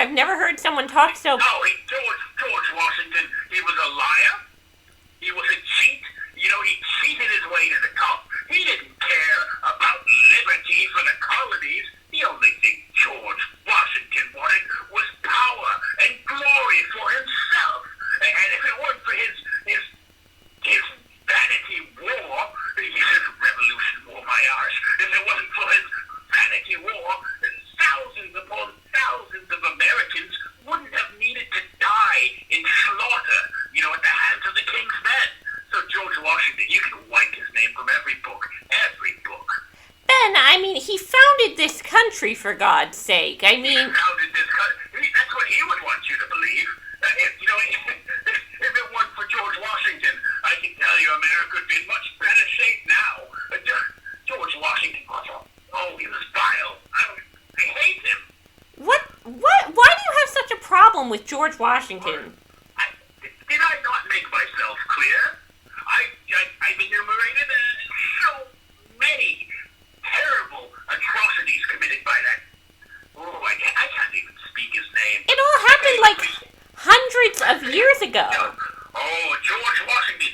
I've never heard someone talk so... George Washington, he was a liar. He was a cheat. He cheated his way to the top. He didn't care about liberty for the colonies. The only thing George Washington wanted was power and glory for himself. And if it weren't for his vanity war, Revolution War, my arse, if it wasn't for his vanity war, thousands upon thousands of Americans wouldn't have needed to die in slaughter, at the hands of the king's men. So George Washington, you can wipe his name from every book. Every book. Ben, he founded this country, for God's sake. He founded this country. That's what he would want you to believe. If it weren't for George Washington, I can tell you America would be in much better shape now. George Washington he was vile. I hate him. What? Why do you have such a problem with George Washington? Did I not make myself clear? I've enumerated so many terrible atrocities committed by that. I can't even speak his name. It all happened like hundreds of years ago. George Washington.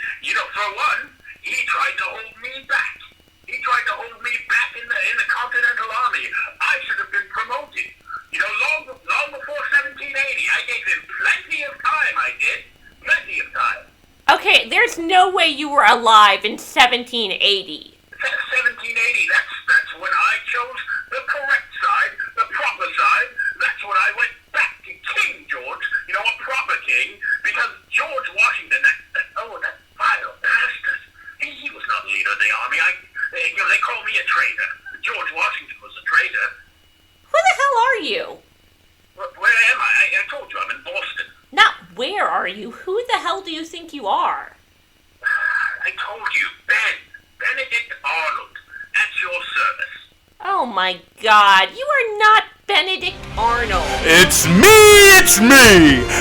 For one, he tried to hold me back. He tried to hold me back in the Continental Army. I should have been promoted. Long before 1780. I gave him plenty of time, I did. Plenty of time. Okay, there's no way you were alive in 1780. 1780, that's when I chose the correct side, the proper side. That's when I went back to King George, a proper king, because George Washington, that vile bastard, he was not the leader of the army. They call me a traitor. George Washington was a traitor. Who the hell are you? Where am I? I told you, I'm in Boston. Not where are you? Who the hell do you think you are? I told you, Benedict Arnold, at your service. Oh my God, you are not Benedict Arnold. It's me!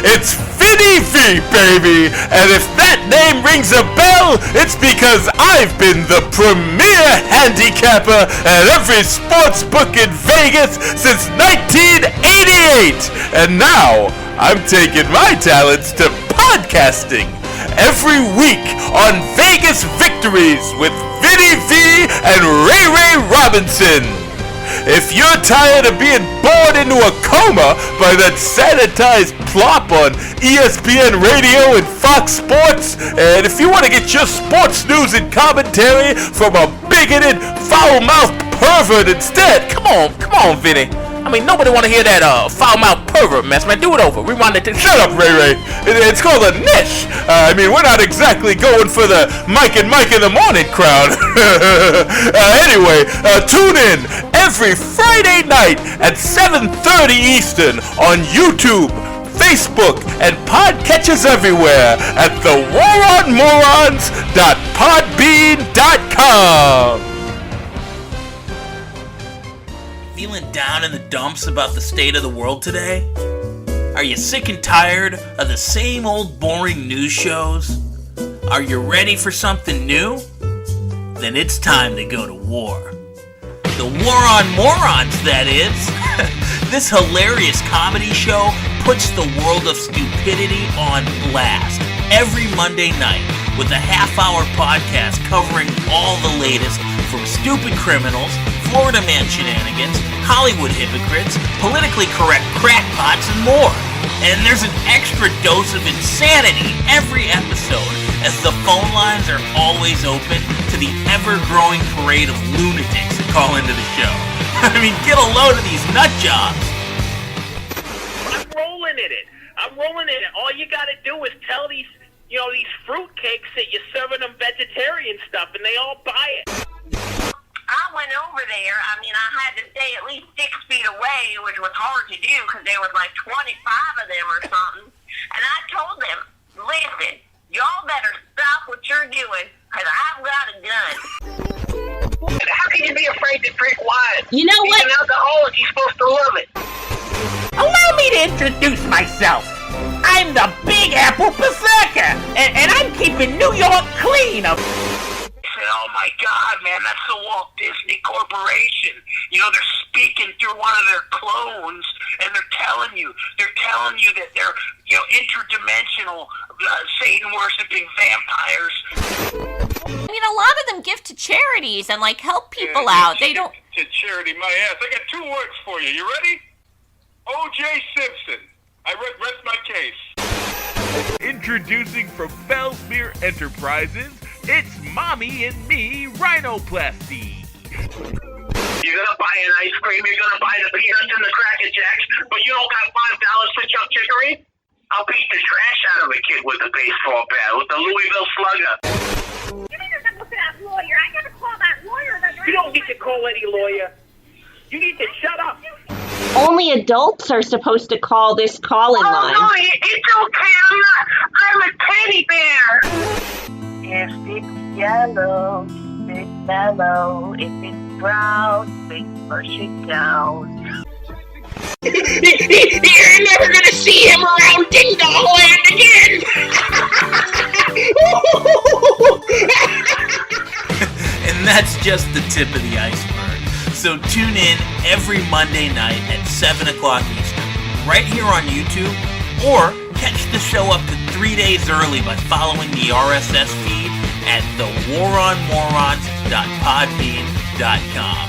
It's Vinny V, baby! And if that name rings a bell, it's because I've been the premier handicapper at every sports book in Vegas since 1988! And now, I'm taking my talents to podcasting every week on Vegas Victories with Vinny V and Ray Robinson. If you're tired of being bored into a coma by that sanitized plop on ESPN Radio and Fox Sports, and if you want to get your sports news and commentary from a bigoted, foul-mouthed pervert instead, come on, Vinny. Nobody want to hear that foul-mouthed pervert mess, man. Do it over. Rewind it. Shut up, Ray. It's called a niche. We're not exactly going for the Mike in the Morning crowd. Anyway, tune in every Friday night at 7:30 Eastern on YouTube, Facebook, and podcatchers everywhere at the waronmorons.podbean.com. Feeling down in the dumps about the state of the world today? Are you sick and tired of the same old boring news shows? Are you ready for something new? Then it's time to go to war. The War On Morons, that is. This hilarious comedy show puts the world of stupidity on blast every Monday night with a half-hour podcast covering all the latest from stupid criminals, Florida man shenanigans, Hollywood hypocrites, politically correct crackpots, and more. And there's an extra dose of insanity every episode, as the phone lines are always open to the ever-growing parade of lunatics that call into the show. Get a load of these nut jobs. I'm rolling in it. All you gotta do is tell these fruitcakes that you're serving them vegetarian stuff, and they all buy it. I went over there. I had to stay at least 6 feet away, which was hard to do because there was like 25 of them or something. And I told them, listen, y'all better stop what you're doing because I've got a gun. How can you be afraid to drink wine? You know what? He's an alcoholic. He's supposed to love it. Allow me to introduce myself. I'm the Big Apple Berserker, and I'm keeping New York clean. Oh my God, man, that's the Walt Disney Corporation. They're speaking through one of their clones, and they're telling you that they're, interdimensional, Satan-worshipping vampires. I mean, a lot of them give to charities and, like, help people out. They don't... To charity, my ass. I got 2 words for you. You ready? O.J. Simpson. I rest my case. Introducing from Fellsmere Enterprises, it's Mommy and Me Rhinoplasty. You're gonna buy an ice cream, you're gonna buy the peanuts and the Cracker Jacks, but you don't got $5 for Chuck Chicory? I'll beat the trash out of a kid with a baseball bat, with the Louisville Slugger. You need to look at that lawyer. I gotta call that lawyer. You don't need to call any lawyer. You need to shut up. Only adults are supposed to call this call-in line. Oh, no, it's okay. I'm a teddy bear. If it's yellow, it's mellow. If it's brown, we push it down. You're never gonna see him around Ding Dong Land again! And that's just the tip of the iceberg. So tune in every Monday night at 7 o'clock Eastern, right here on YouTube, or catch the show up to 3 days early by following the RSS feed at thewaronmorons.podbean.com.